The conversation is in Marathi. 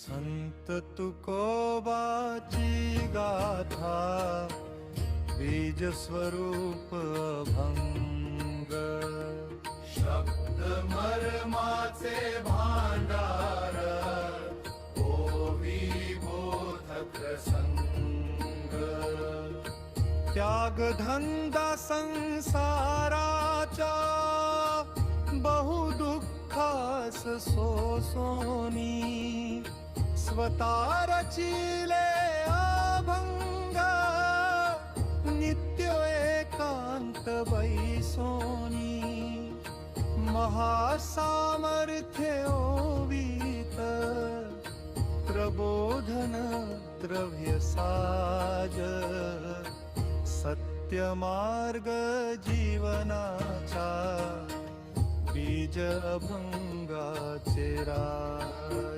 संत तुकोबाची गाथा बीज स्वरूप अभंग शब्द मर्माचे भांडार ओवी बोधक संग त्याग धंदा संसाराचा बहुदुःखास सोसोनी स्वतः रचिले अभंग नित्य एकांत बैसोनी महासामर्थ्य ओवीत प्रबोधन द्रव्य साज सत्य मार्ग जीवनाचा बीज अभंगाचे राज